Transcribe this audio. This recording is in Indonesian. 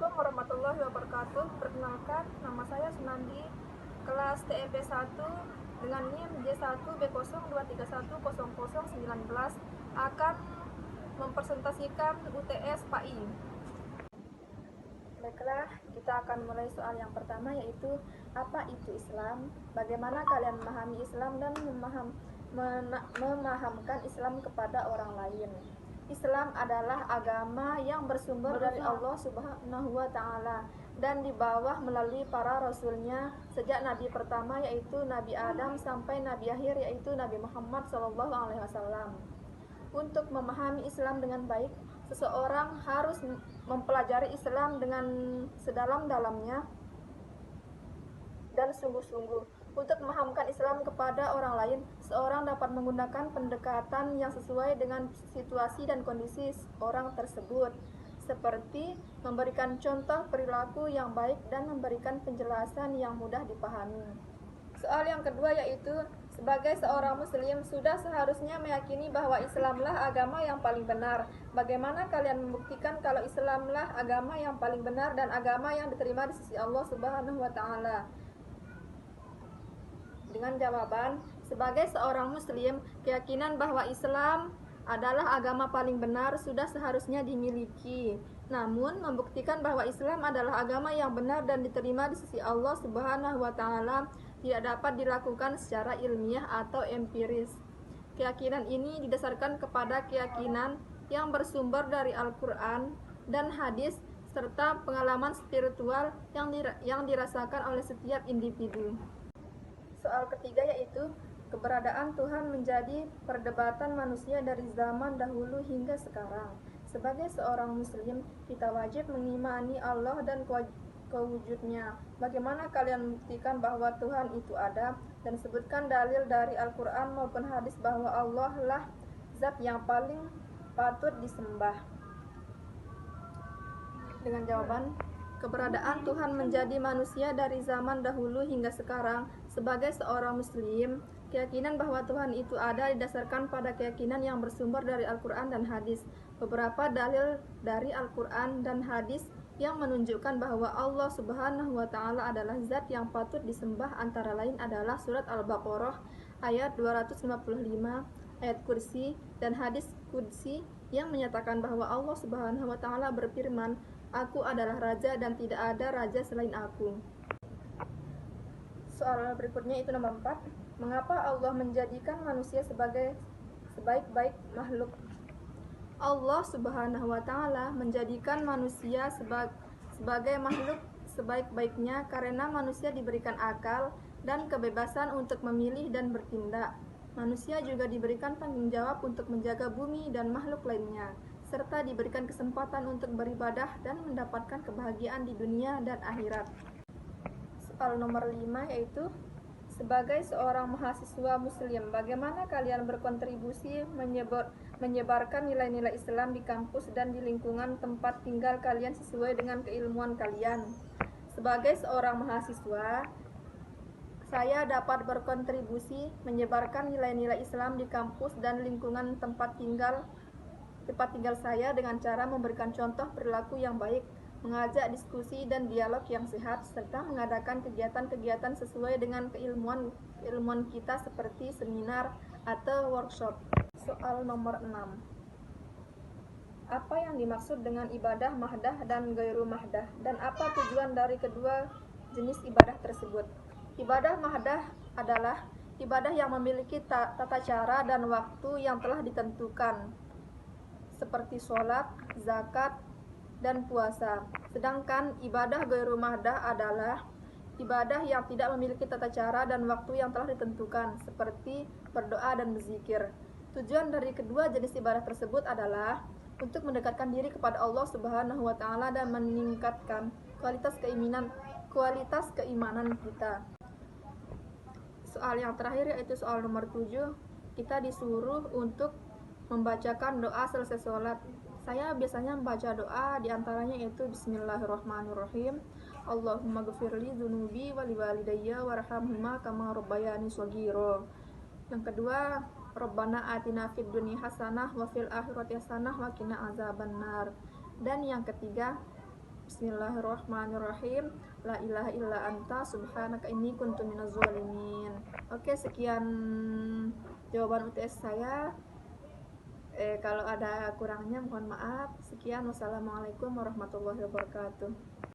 Assalamualaikum warahmatullahi wabarakatuh. Perkenalkan, nama saya Sunandi, kelas TEP 1 dengan NIM J1B02310019 akan mempresentasikan UTS PAI. Baiklah, kita akan mulai soal yang pertama, yaitu apa itu Islam? Bagaimana kalian memahami Islam dan memahamkan Islam kepada orang lain? Islam adalah agama yang bersumber dari Allah Subhanahu wa Ta'ala dan di bawah melalui para rasulnya sejak Nabi pertama yaitu Nabi Adam sampai Nabi akhir yaitu Nabi Muhammad SAW. Untuk memahami Islam dengan baik, seseorang harus mempelajari Islam dengan sedalam-dalamnya dan sungguh-sungguh. Untuk memahamkan Islam kepada orang lain, seorang dapat menggunakan pendekatan yang sesuai dengan situasi dan kondisi orang tersebut, seperti memberikan contoh perilaku yang baik dan memberikan penjelasan yang mudah dipahami. Soal yang kedua yaitu, sebagai seorang muslim sudah seharusnya meyakini bahwa Islamlah agama yang paling benar. Bagaimana kalian membuktikan kalau Islamlah agama yang paling benar dan agama yang diterima di sisi Allah Subhanahu wa Ta'ala? Dengan jawaban, sebagai seorang muslim, keyakinan bahwa Islam adalah agama paling benar sudah seharusnya dimiliki. Namun, membuktikan bahwa Islam adalah agama yang benar dan diterima di sisi Allah Subhanahu wa Ta'ala tidak dapat dilakukan secara ilmiah atau empiris. Keyakinan ini didasarkan kepada keyakinan yang bersumber dari Al-Quran dan hadis serta pengalaman spiritual yang dirasakan oleh setiap individu. Soal ketiga yaitu, keberadaan Tuhan menjadi perdebatan manusia dari zaman dahulu hingga sekarang. Sebagai seorang muslim, kita wajib mengimani Allah dan kewujudnya. Bagaimana kalian membuktikan bahwa Tuhan itu ada? Dan sebutkan dalil dari Al-Quran maupun hadis bahwa Allah lah zat yang paling patut disembah. Dengan jawaban, keberadaan Tuhan menjadi manusia dari zaman dahulu hingga sekarang. Sebagai seorang muslim, keyakinan bahwa Tuhan itu ada didasarkan pada keyakinan yang bersumber dari Al-Quran dan hadis. Beberapa dalil dari Al-Quran dan hadis yang menunjukkan bahwa Allah Subhanahu wa Ta'ala adalah zat yang patut disembah antara lain adalah surat Al-Baqarah ayat 255, ayat kursi, dan hadis qudsi yang menyatakan bahwa Allah Subhanahu wa Ta'ala berfirman, "Aku adalah raja dan tidak ada raja selain aku." Soal berikutnya itu nomor 4. Mengapa Allah menjadikan manusia sebagai sebaik-baik makhluk? Allah Subhanahu wa Ta'ala menjadikan manusia sebagai makhluk sebaik-baiknya karena manusia diberikan akal dan kebebasan untuk memilih dan bertindak. Manusia juga diberikan tanggung jawab untuk menjaga bumi dan makhluk lainnya, serta diberikan kesempatan untuk beribadah dan mendapatkan kebahagiaan di dunia dan akhirat. Soal nomor 5 yaitu, sebagai seorang mahasiswa muslim, bagaimana kalian berkontribusi menyebarkan nilai-nilai Islam di kampus dan di lingkungan tempat tinggal kalian sesuai dengan keilmuan kalian? Sebagai seorang mahasiswa, saya dapat berkontribusi menyebarkan nilai-nilai Islam di kampus dan lingkungan tempat tinggal saya dengan cara memberikan contoh perilaku yang baik, mengajak diskusi dan dialog yang sehat, serta mengadakan kegiatan-kegiatan sesuai dengan keilmuan kita seperti seminar atau workshop. Soal nomor 6. Apa yang dimaksud dengan ibadah mahdah dan gairu mahdah, dan apa tujuan dari kedua jenis ibadah tersebut? Ibadah mahdah adalah ibadah yang memiliki tata cara dan waktu yang telah ditentukan, seperti sholat, zakat, dan puasa. Sedangkan ibadah gairu mahdah adalah ibadah yang tidak memiliki tata cara dan waktu yang telah ditentukan, seperti berdoa dan berzikir. Tujuan dari kedua jenis ibadah tersebut adalah untuk mendekatkan diri kepada Allah Subhanahu wa Ta'ala dan meningkatkan kualitas keimanan kita. Soal yang terakhir yaitu soal nomor 7. Kita disuruh untuk membacakan doa selesai sholat. Saya biasanya membaca doa diantaranya yaitu Bismillahirrahmanirrahim, Allahumma ghfirli dzunubi wa liwalidayya warhamhuma kama rabbayani shaghira. Yang kedua, Rabbana atina fid dunya hasanah wa fil akhirati hasanah wa qina azabannar. Dan yang ketiga, Bismillahirrahmanirrahim. La ilaha illa anta subhanaka inni kuntu minaz zalimin. Oke, sekian jawaban UTS saya. Kalau ada kurangnya mohon maaf. Sekian, wassalamualaikum warahmatullahi wabarakatuh.